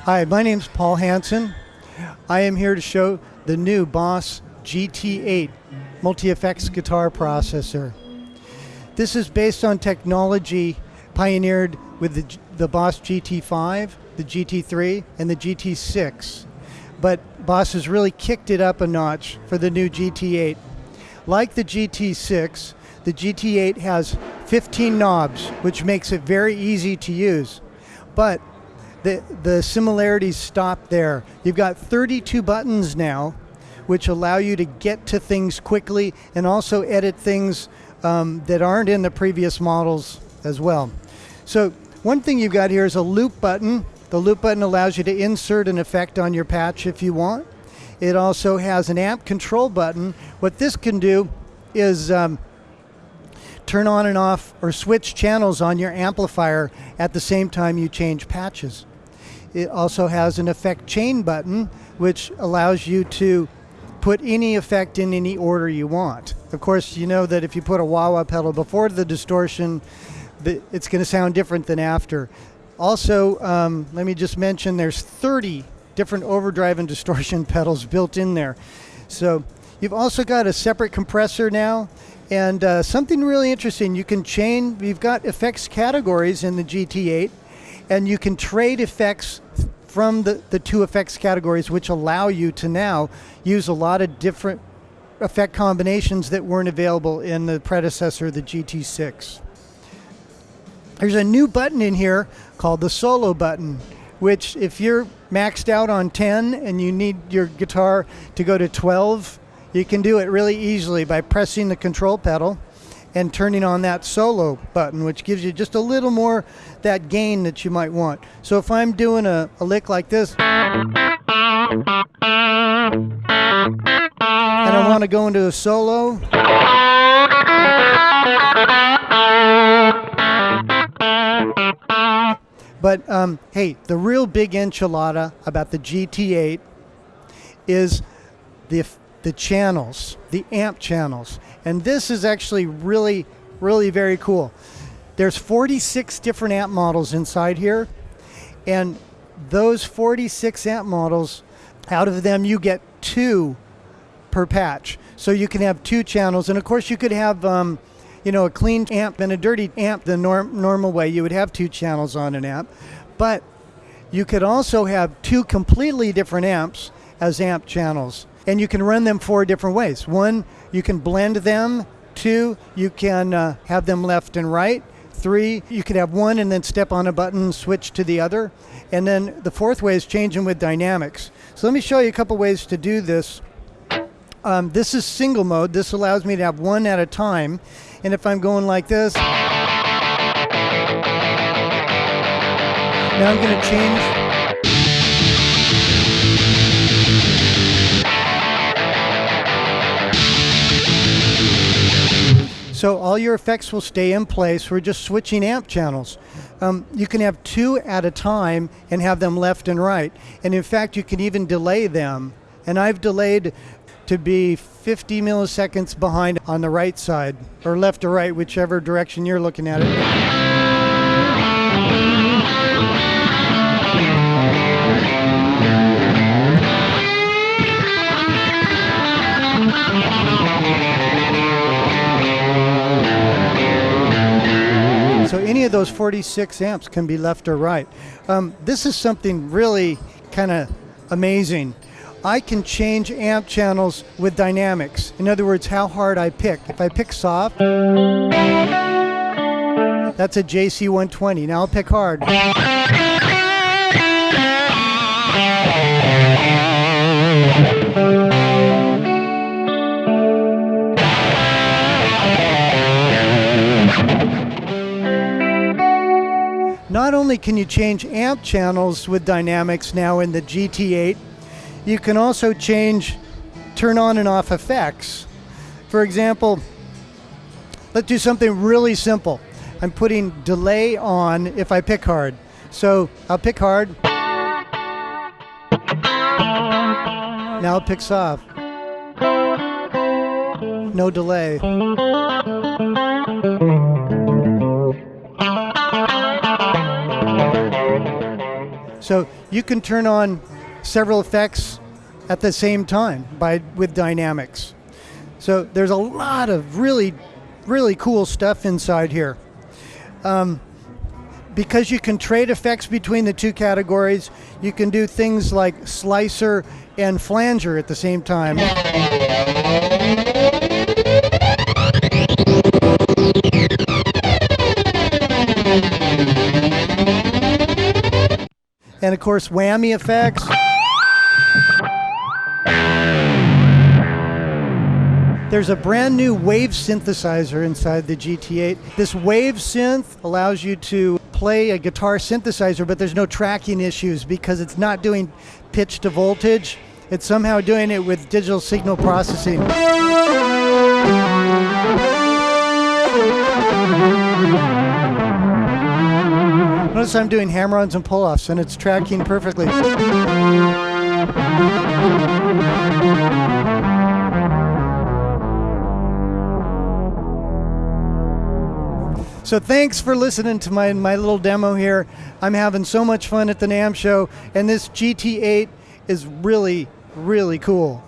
Hi, my name's Paul Hansen. I am here to show the new Boss GT-8 multi-effects guitar processor. This is based on technology pioneered with the Boss GT5, the GT3, and the GT6. But Boss has really kicked it up a notch for the new GT-8. Like the GT6, the GT-8 has 15 knobs, which makes it very easy to use. But the similarities stop there. You've got 32 buttons now, which allow you to get to things quickly and also edit things that aren't in the previous models as well. So one thing you've got here is a loop button. The loop button allows you to insert an effect on your patch if you want. It also has an amp control button. What this can do is turn on and off or switch channels on your amplifier at the same time you change patches. It also has an effect chain button, which allows you to put any effect in any order you want. Of course, you know that if you put a wah-wah pedal before the distortion, it's going to sound different than after. Also, let me just mention there's 30 different overdrive and distortion pedals built in there. So you've also got a separate compressor now, and something really interesting, you've got effects categories in the GT-8, and you can trade effects from the two effects categories, which allow you to now use a lot of different effect combinations that weren't available in the predecessor, the GT6. There's a new button in here called the solo button, which if you're maxed out on 10 and you need your guitar to go to 12, you can do it really easily by pressing the control pedal and turning on that solo button, which gives you just a little more that gain that you might want. So if I'm doing a lick like this, and I want to go into a solo, but hey, the real big enchilada about the GT-8 is the channels, the amp channels. And this is actually really, really very cool. There's 46 different amp models inside here. And those 46 amp models, out of them you get 2 per patch. So you can have 2 channels. And of course you could have you know, a clean amp and a dirty amp the normal way. You would have 2 channels on an amp. But you could also have 2 completely different amps as amp channels. And you can run them 4 different ways. 1, you can blend them. 2, you can have them left and right. 3, you could have one and then step on a button, switch to the other. And then the 4th way is change them with dynamics. So let me show you a couple ways to do this. This is single mode. This allows me to have one at a time. And if I'm going like this, now I'm going to change. So all your effects will stay in place. We're just switching amp channels. You can have 2 at a time and have them left and right. And in fact, you can even delay them. And I've delayed to be 50 milliseconds behind on the right side, or left or right, whichever direction you're looking at it. So any of those 46 amps can be left or right. This is something really kind of amazing. I can change amp channels with dynamics. In other words, how hard I pick. If I pick soft, that's a JC120. Now I'll pick hard. Not only can you change amp channels with dynamics now in the GT-8, you can also turn on and off effects. For example, let's do something really simple. I'm putting delay on if I pick hard. So I'll pick hard. Now I'll pick soft. No delay. So you can turn on several effects at the same time with dynamics. So there's a lot of really cool stuff inside here. Because you can trade effects between the two categories, you can do things like slicer and flanger at the same time. And of course, whammy effects. There's a brand new wave synthesizer inside the GT-8. This wave synth allows you to play a guitar synthesizer, but there's no tracking issues because it's not doing pitch to voltage. It's somehow doing it with digital signal processing. Notice I'm doing hammer-ons and pull-offs, and it's tracking perfectly. So thanks for listening to my little demo here. I'm having so much fun at the Namm show, and this GT-8 is really cool.